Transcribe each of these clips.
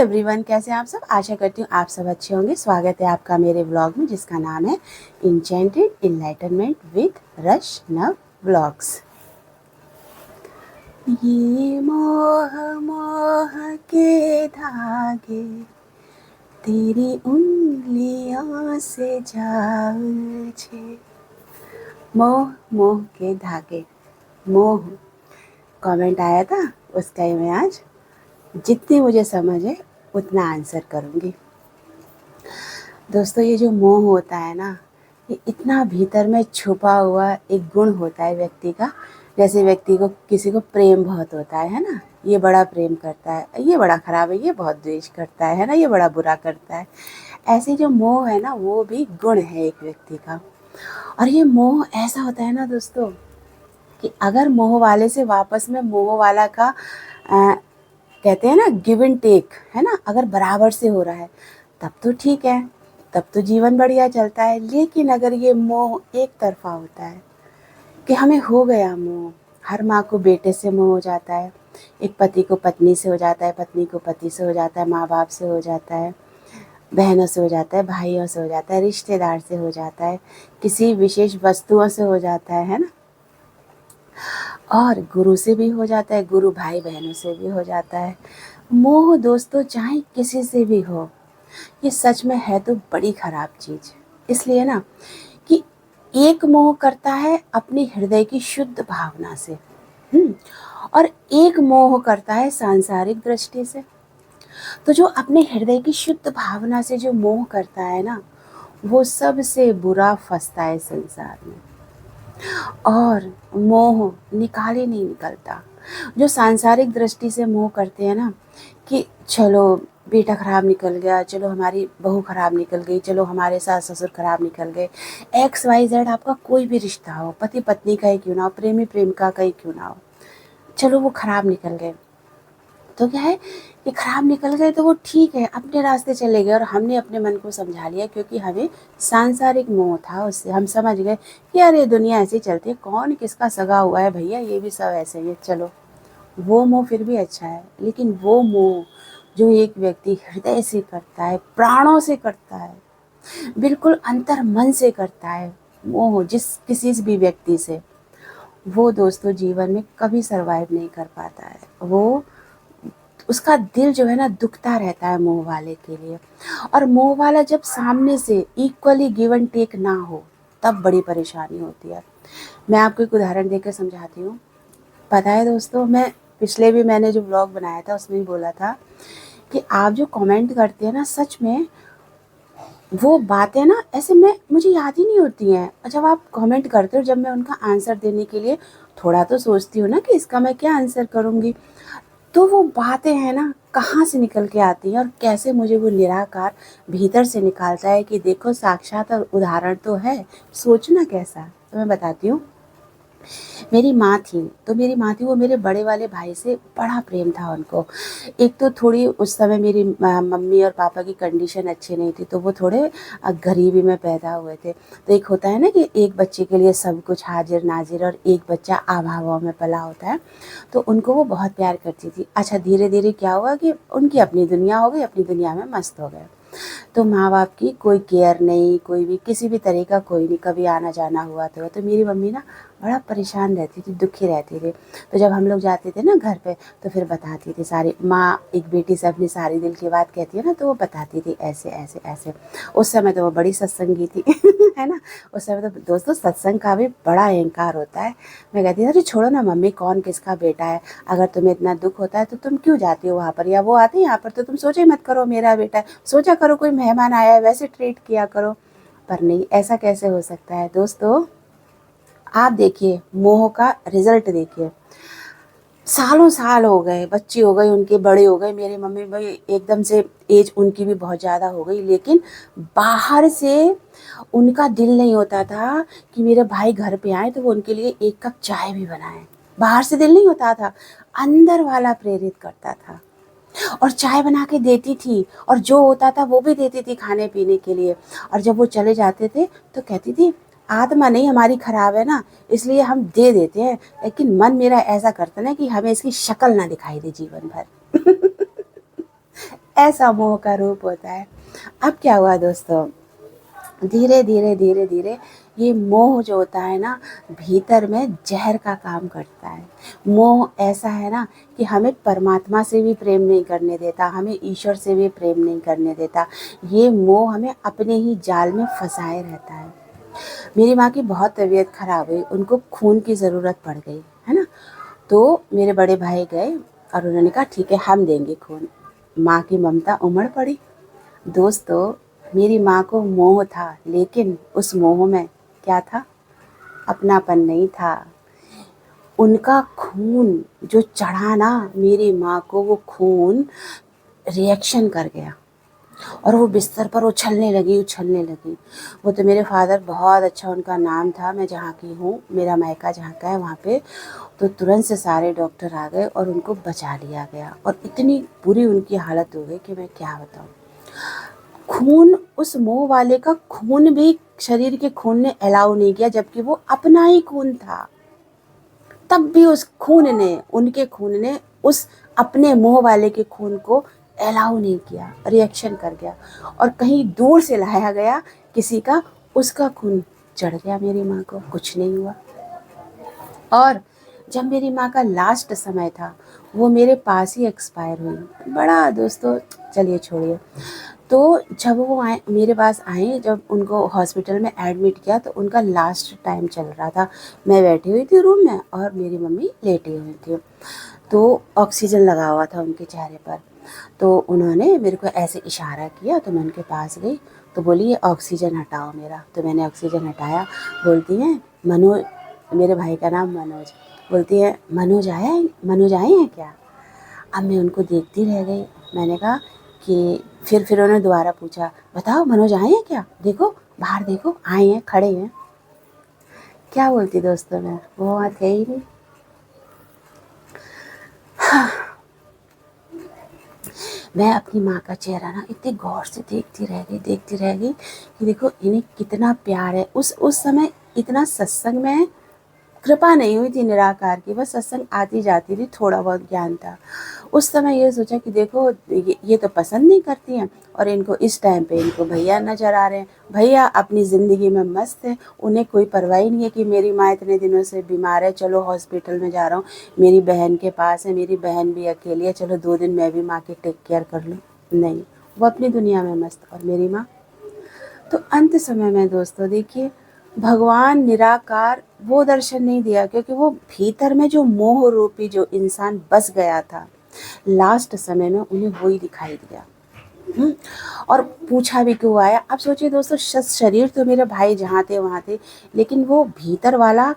Everyone, कैसे हैं आप सब। आशा करती हूँ आप सब अच्छे होंगे। स्वागत है आपका मेरे व्लॉग में जिसका नाम है इंचेंटेड इनलाइटनमेंट विद रशनव व्लॉग्स। ये मोह मोह के धागे तेरी उंगलियों से जा उलझे। मोह मोह के धागे, मोह कमेंट आया था, उसका ही मैं आज जितनी मुझे समझ है उतना आंसर करूँगी। दोस्तों, ये जो मोह होता है ना, ये इतना भीतर में छुपा हुआ एक गुण होता है व्यक्ति का। जैसे व्यक्ति को किसी को प्रेम बहुत होता है ना, ये बड़ा प्रेम करता है, ये बड़ा खराब है, ये बहुत द्वेष करता है ना, ये बड़ा बुरा करता है। ऐसे जो मोह है ना, वो भी गुण है एक व्यक्ति का। और ये मोह ऐसा होता है ना दोस्तों, कि अगर मोह वाले से वापस में मोह वाला का कहते हैं ना गिव एंड टेक, है ना, अगर बराबर से हो रहा है तब तो ठीक है, तब तो जीवन बढ़िया चलता है। लेकिन अगर ये मोह एक तरफा होता है कि हमें हो गया मोह, हर माँ को बेटे से मोह हो जाता है, एक पति को पत्नी से हो जाता है, पत्नी को पति से हो जाता है, माँ बाप से हो जाता है, बहनों से हो जाता है, भाइयों से हो जाता है, रिश्तेदार से हो जाता है, किसी विशेष वस्तुओं से हो जाता है ना, और गुरु से भी हो जाता है, गुरु भाई बहनों से भी हो जाता है। मोह दोस्तों चाहे किसी से भी हो, ये सच में है तो बड़ी खराब चीज़। इसलिए ना कि एक मोह करता है अपनी हृदय की शुद्ध भावना से, और एक मोह करता है सांसारिक दृष्टि से। तो जो अपने हृदय की शुद्ध भावना से जो मोह करता है ना, वो सबसे बुरा फंसता है संसार में, और मोह निकाले नहीं निकलता। जो सांसारिक दृष्टि से मोह करते हैं ना, कि चलो बेटा खराब निकल गया, चलो हमारी बहू खराब निकल गई, चलो हमारे सास ससुर खराब निकल गए, XYZ आपका कोई भी रिश्ता हो, पति पत्नी का ही क्यों ना हो, प्रेमी प्रेमिका का ही क्यों ना हो, चलो वो खराब निकल गए। तो क्या है कि खराब निकल गए तो वो ठीक है, अपने रास्ते चले गए, और हमने अपने मन को समझा लिया क्योंकि हमें सांसारिक मोह था उससे। हम समझ गए कि यार ये दुनिया ऐसे ही चलती है, कौन किसका सगा हुआ है भैया, ये भी सब ऐसे ही है, चलो। वो मोह फिर भी अच्छा है, लेकिन वो मोह जो एक व्यक्ति हृदय से करता है, प्राणों से करता है, बिल्कुल अंतर मन से करता है मोह जिस किसी भी व्यक्ति से, वो दोस्तों जीवन में कभी सरवाइव नहीं कर पाता है। वो उसका दिल जो है ना दुखता रहता है मोह वाले के लिए। और मोह वाला जब सामने से इक्वली गिव एंड टेक ना हो, तब बड़ी परेशानी होती है। मैं आपको एक उदाहरण देकर समझाती हूँ। पता है दोस्तों, मैंने जो ब्लॉग बनाया था उसमें भी बोला था कि आप जो कमेंट करते हैं ना, सच में वो बातें ना ऐसे मुझे याद ही नहीं होती हैं। और जब आप कमेंट करते हो, जब मैं उनका आंसर देने के लिए थोड़ा तो सोचती हूँ ना कि इसका मैं क्या आंसर करूँगी, तो वो बातें हैं ना कहाँ से निकल के आती हैं, और कैसे मुझे वो निराकार भीतर से निकालता है कि देखो साक्षात और उदाहरण तो है, सोचना कैसा। तो मैं बताती हूँ। मेरी माँ थी, वो मेरे बड़े वाले भाई से बड़ा प्रेम था उनको। एक तो थोड़ी उस समय मेरी मम्मी और पापा की कंडीशन अच्छी नहीं थी, तो वो थोड़े गरीबी में पैदा हुए थे। तो एक होता है ना कि एक बच्चे के लिए सब कुछ हाजिर नाजिर, और एक बच्चा अभाव में पला होता है, तो उनको वो बहुत प्यार करती थी। अच्छा, धीरे धीरे क्या हुआ कि उनकी अपनी दुनिया हो गई, अपनी दुनिया में मस्त हो गए। तो माँ बाप की कोई केयर नहीं, कोई भी किसी भी तरह का कोई नहीं, कभी आना जाना हुआ तो मेरी मम्मी ना बड़ा परेशान रहती थी, दुखी रहती थी। तो जब हम लोग जाते थे ना घर पे, तो फिर बताती थी सारी, माँ एक बेटी से अपनी सारी दिल की बात कहती है ना, तो वो बताती थी ऐसे ऐसे ऐसे। उस समय तो वो बड़ी सत्संगी थी है ना। उस समय तो दोस्तों सत्संग का भी बड़ा अहंकार होता है। मैं कहती थी अरे छोड़ो ना मम्मी, कौन किसका बेटा है, अगर तुम्हें इतना दुख होता है तो तुम क्यों जाती हो वहाँ पर, या वो आते हैं यहाँ पर तो तुम सोचे मत करो मेरा बेटा है, सोचा करो कोई मेहमान आया है वैसे ट्रीट किया करो। पर नहीं, ऐसा कैसे हो सकता है दोस्तों। आप देखिए मोह का रिजल्ट देखिए, सालों साल हो गए, बच्चे हो गए उनके, बड़े हो गए, मेरे मम्मी भाई एकदम से एज उनकी भी बहुत ज़्यादा हो गई, लेकिन बाहर से उनका दिल नहीं होता था कि मेरे भाई घर पे आए तो वो उनके लिए एक कप चाय भी बनाए। बाहर से दिल नहीं होता था, अंदर वाला प्रेरित करता था, और चाय बना के देती थी, और जो होता था वो भी देती थी खाने पीने के लिए। और जब वो चले जाते थे तो कहती थी आत्मा नहीं हमारी खराब है ना, इसलिए हम दे देते हैं, लेकिन मन मेरा ऐसा करता ना कि हमें इसकी शक्ल ना दिखाई दे जीवन भर ऐसा मोह का रूप होता है। अब क्या हुआ दोस्तों, धीरे धीरे धीरे धीरे ये मोह जो होता है ना, भीतर में जहर का काम करता है। मोह ऐसा है ना कि हमें परमात्मा से भी प्रेम नहीं करने देता, हमें ईश्वर से भी प्रेम नहीं करने देता। ये मोह हमें अपने ही जाल में फंसाए रहता है। मेरी माँ की बहुत तबीयत खराब हुई, उनको खून की ज़रूरत पड़ गई, है ना। तो मेरे बड़े भाई गए और उन्होंने कहा ठीक है हम देंगे खून। माँ की ममता उमड़ पड़ी। दोस्तों, मेरी माँ को मोह था, लेकिन उस मोह में क्या था, अपनापन नहीं था। उनका खून जो चढ़ा ना मेरी माँ को, वो खून रिएक्शन कर गया और वो बिस्तर पर उछलने लगी। वो तो मेरे फादर, बहुत अच्छा उनका नाम था, मैं जहाँ की हूँ, मेरा मायका जहाँ का है वहाँ पे, तो तुरंत से सारे डॉक्टर आ गए और उनको बचा लिया गया। और इतनी बुरी उनकी हालत हो गई कि मैं क्या बताऊँ। खून, उस मोह वाले का खून भी शरीर के खून ने अलाउ नहीं किया, जबकि वो अपना ही खून था। तब भी उस खून ने, उनके खून ने उस अपने मोह वाले के खून को अलाउ नहीं किया, रिएक्शन कर गया। और कहीं दूर से लाया गया किसी का, उसका खून चढ़ गया मेरी माँ को, कुछ नहीं हुआ। और जब मेरी माँ का लास्ट समय था, वो मेरे पास ही एक्सपायर हुई। बड़ा दोस्तों, चलिए छोड़िए। तो जब वो आए मेरे पास आए, जब उनको हॉस्पिटल में एडमिट किया, तो उनका लास्ट टाइम चल रहा था। मैं बैठी हुई थी रूम में और मेरी मम्मी लेटी हुई थी। तो ऑक्सीजन लगा हुआ था उनके चेहरे पर। तो उन्होंने मेरे को ऐसे इशारा किया, तो मैं उनके पास गई। तो बोली ये ऑक्सीजन हटाओ मेरा। तो मैंने ऑक्सीजन हटाया। बोलती हैं मनोज, मेरे भाई का नाम मनोज, बोलती है मनोज आए हैं क्या। अब मैं उनको देखती रह गई। मैंने कहा कि फिर उन्होंने दोबारा पूछा, बताओ मनोज आए हैं क्या, देखो बाहर देखो, आए हैं, खड़े हैं। क्या बोलती दोस्तों, मैं वो वहाँ थे ही नहीं। मैं अपनी माँ का चेहरा ना इतने गौर से देखती रह गई कि देखो इन्हें कितना प्यार है। उस समय इतना सत्संग में कृपा नहीं हुई थी निराकार की, बस सत्संग आती जाती थी, थोड़ा बहुत ज्ञान था। उस समय ये सोचा कि देखो ये तो पसंद नहीं करती हैं, और इनको इस टाइम पे इनको भैया नज़र आ रहे हैं। भैया अपनी ज़िंदगी में मस्त हैं, उन्हें कोई परवाह ही नहीं है कि मेरी माँ इतने दिनों से बीमार है, चलो हॉस्पिटल में जा रहा हूँ, मेरी बहन के पास है, मेरी बहन भी अकेली है, चलो 2 दिन मैं भी माँ की टेक केयर कर लूँ। नहीं, वो अपनी दुनिया में मस्त। और मेरी माँ तो अंत समय में दोस्तों देखिए, भगवान निराकार वो दर्शन नहीं दिया, क्योंकि वो भीतर में जो मोह रूपी जो इंसान बस गया था, लास्ट समय में उन्हें वही दिखाई दिया। और पूछा भी क्यों आया। अब सोचिए दोस्तों, शरीर तो मेरे भाई जहाँ थे वहाँ थे, लेकिन वो भीतर वाला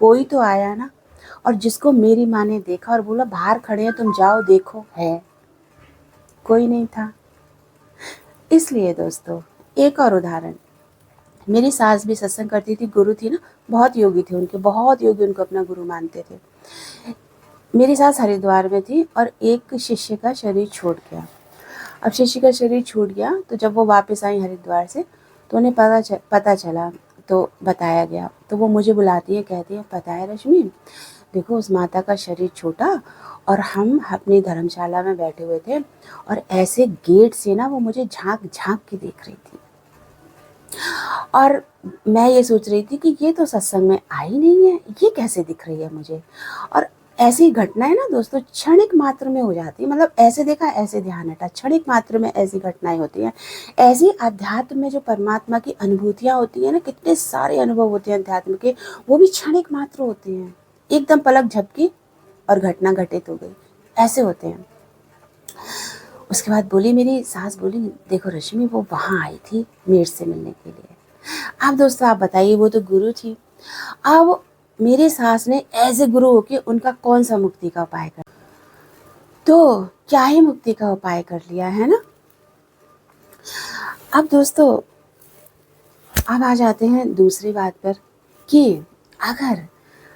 कोई तो आया ना। और जिसको मेरी माँ ने देखा और बोला बाहर खड़े हैं तुम जाओ देखो, है कोई नहीं था। इसलिए दोस्तों, एक और उदाहरण, मेरी सास भी सत्संग करती थी, गुरु थी ना, बहुत योगी थे उनके, बहुत योगी उनको अपना गुरु मानते थे। मेरी सास हरिद्वार में थी और एक शिष्य का शरीर छूट गया। अब शिष्य का शरीर छूट गया, तो जब वो वापस आई हरिद्वार से, तो उन्हें पता चला, तो बताया गया। तो वो मुझे बुलाती है, कहती है पता है रश्मि, देखो उस माता का शरीर छूटा और हम अपनी धर्मशाला में बैठे हुए थे, और ऐसे गेट से ना वो मुझे झांक झांक के देख रही थी। और मैं ये सोच रही थी कि ये तो सत्संग में आई नहीं है, ये कैसे दिख रही है मुझे। और ऐसी घटनाएं ना दोस्तों क्षणिक मात्र में हो जाती है, मतलब ऐसे देखा ऐसे ध्यान हटा, क्षणिक मात्र में ऐसी घटनाएं होती हैं। ऐसी अध्यात्म में जो परमात्मा की अनुभूतियाँ होती हैं ना, कितने सारे अनुभव होते हैं अध्यात्म के, वो भी क्षणिक मात्र होते हैं। एकदम पलक झपकी और घटना घटित हो गई, ऐसे होते हैं। उसके बाद बोली मेरी सास, बोली देखो रश्मि, वो वहाँ आई थी मेरे से मिलने के लिए। अब दोस्तों आप बताइए, वो तो गुरु थी। अब मेरे सास ने एज ए गुरु होके उनका कौन सा मुक्ति का उपाय कर, तो क्या ही मुक्ति का उपाय कर लिया है ना। अब दोस्तों, अब आ जाते हैं दूसरी बात पर कि अगर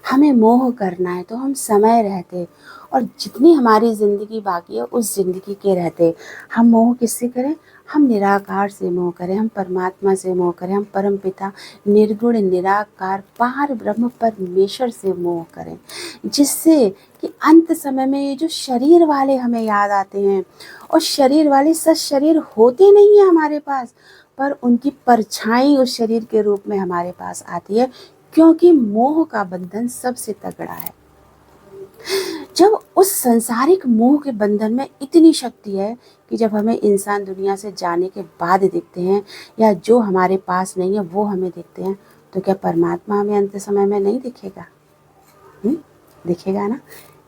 हमें मोह करना है तो हम समय रहते और जितनी हमारी ज़िंदगी बाकी है उस ज़िंदगी के रहते हम मोह किससे करें? हम निराकार से मोह करें, हम परमात्मा से मोह करें, हम परमपिता निर्गुण निराकार पार ब्रह्म परमेश्वर से मोह करें, जिससे कि अंत समय में ये जो शरीर वाले हमें याद आते हैं और शरीर वाले सच शरीर होते नहीं है हमारे पास, पर उनकी परछाई उस शरीर के रूप में हमारे पास आती है, क्योंकि मोह का बंधन सबसे तगड़ा है। जब उस सांसारिक मोह के बंधन में इतनी शक्ति है कि जब हमें इंसान दुनिया से जाने के बाद दिखते हैं या जो हमारे पास नहीं है वो हमें दिखते हैं, तो क्या परमात्मा हमें अंत समय में नहीं दिखेगा? दिखेगा ना।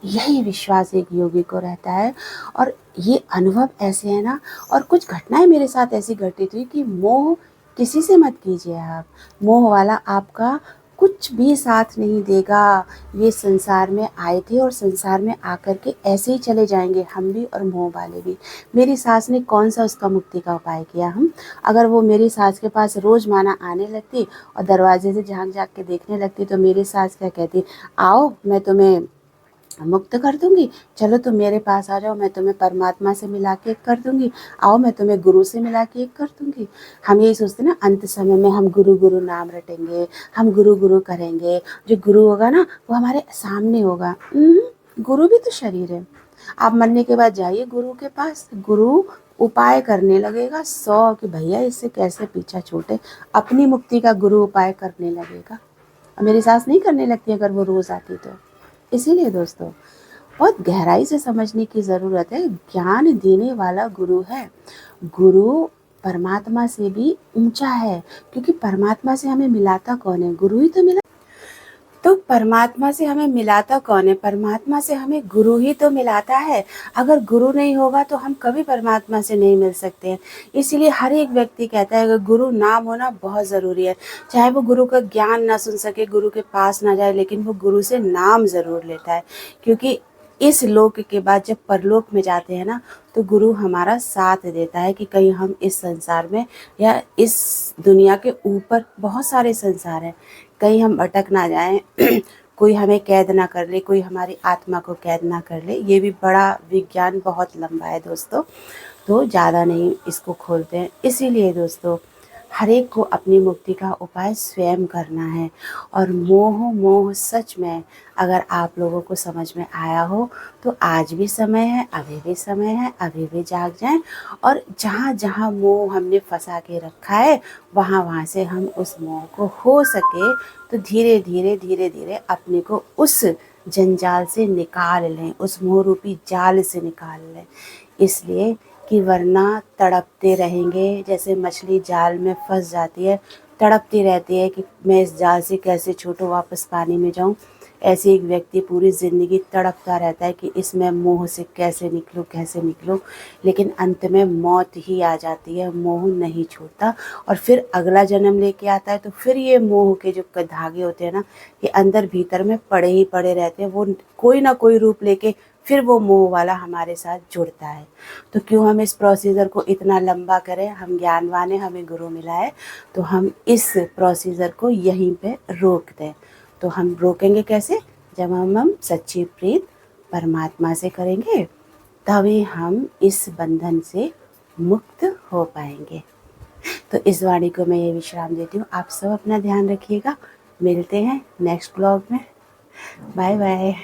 यही विश्वास एक योगी को रहता है और ये अनुभव ऐसे है ना। और कुछ घटनाएं मेरे साथ ऐसी घटित हुई कि मोह किसी से मत कीजिए आप। मोह वाला आपका कुछ भी साथ नहीं देगा। ये संसार में आए थे और संसार में आकर के ऐसे ही चले जाएंगे, हम भी और मोह वाले भी। मेरी सास ने कौन सा उसका मुक्ति का उपाय किया? हम अगर वो मेरी सास के पास रोज़ माना आने लगती और दरवाजे से झांक झांक के देखने लगती तो मेरी सास क्या कहती, आओ मैं तुम्हें मुक्त कर दूंगी, चलो तुम मेरे पास आ जाओ, मैं तुम्हें परमात्मा से मिला के एक कर दूंगी, आओ मैं तुम्हें गुरु से मिला के एक कर दूंगी। हम यही सोचते ना अंत समय में हम गुरु गुरु नाम रटेंगे, हम गुरु गुरु करेंगे, जो गुरु होगा ना वो हमारे सामने होगा। गुरु भी तो शरीर है। आप मरने के बाद जाइए गुरु के पास, गुरु उपाय करने लगेगा 100 कि भैया इससे कैसे पीछा छूटे, अपनी मुक्ति का गुरु उपाय करने लगेगा। मेरी सास नहीं करने लगती अगर वो रोज़ आती तो। इसीलिए दोस्तों बहुत गहराई से समझने की ज़रूरत है। ज्ञान देने वाला गुरु है। गुरु परमात्मा से भी ऊंचा है, क्योंकि परमात्मा से हमें मिलाता कौन है? गुरु ही तो मिला। तो परमात्मा से हमें मिलाता कौन है? परमात्मा से हमें गुरु ही तो मिलाता है। अगर गुरु नहीं होगा तो हम कभी परमात्मा से नहीं मिल सकते हैं। इसीलिए हर एक व्यक्ति कहता है कि गुरु नाम होना बहुत ज़रूरी है। चाहे वो गुरु का ज्ञान ना सुन सके, गुरु के पास ना जाए, लेकिन वो गुरु से नाम ज़रूर लेता है, क्योंकि इस लोक के बाद जब परलोक में जाते हैं ना तो गुरु हमारा साथ देता है कि कहीं हम इस संसार में या इस दुनिया के ऊपर बहुत सारे संसार हैं, कहीं हम अटक ना जाएं कोई हमें कैद ना कर ले, कोई हमारी आत्मा को कैद ना कर ले। ये भी बड़ा विज्ञान बहुत लंबा है दोस्तों, तो ज़्यादा नहीं इसको खोलते हैं। इसीलिए दोस्तों हर एक को अपनी मुक्ति का उपाय स्वयं करना है। और मोह सच में अगर आप लोगों को समझ में आया हो तो आज भी समय है, अभी भी समय है, अभी भी जाग जाएं। और जहाँ जहाँ मोह हमने फंसा के रखा है वहाँ से हम उस मोह को हो सके तो धीरे धीरे धीरे धीरे अपने को उस जंजाल से निकाल लें, उस मोह रूपी जाल से निकाल लें। इसलिए कि वरना तड़पते रहेंगे, जैसे मछली जाल में फंस जाती है, तड़पती रहती है कि मैं इस जाल से कैसे छूटूं, वापस पानी में जाऊं। ऐसे एक व्यक्ति पूरी ज़िंदगी तड़पता रहता है कि इसमें मोह से कैसे निकलूं, कैसे निकलूं, लेकिन अंत में मौत ही आ जाती है, मोह नहीं छूटता। और फिर अगला जन्म लेके आता है तो फिर ये मोह के जो धागे होते हैं ना, ये अंदर भीतर में पड़े ही पड़े रहते हैं, वो कोई ना कोई रूप लेके फिर वो मोह वाला हमारे साथ जुड़ता है। तो क्यों हम इस प्रोसीजर को इतना लंबा करें? हम ज्ञानवान हैं, हमें गुरु मिला है, तो हम इस प्रोसीजर को यहीं पे रोक दें। तो हम रोकेंगे कैसे? जब हम सच्ची प्रीत परमात्मा से करेंगे, तभी हम इस बंधन से मुक्त हो पाएंगे। तो इस वाणी को मैं ये विश्राम देती हूँ। आप सब अपना ध्यान रखिएगा। मिलते हैं नेक्स्ट ब्लॉग में। Bye bye.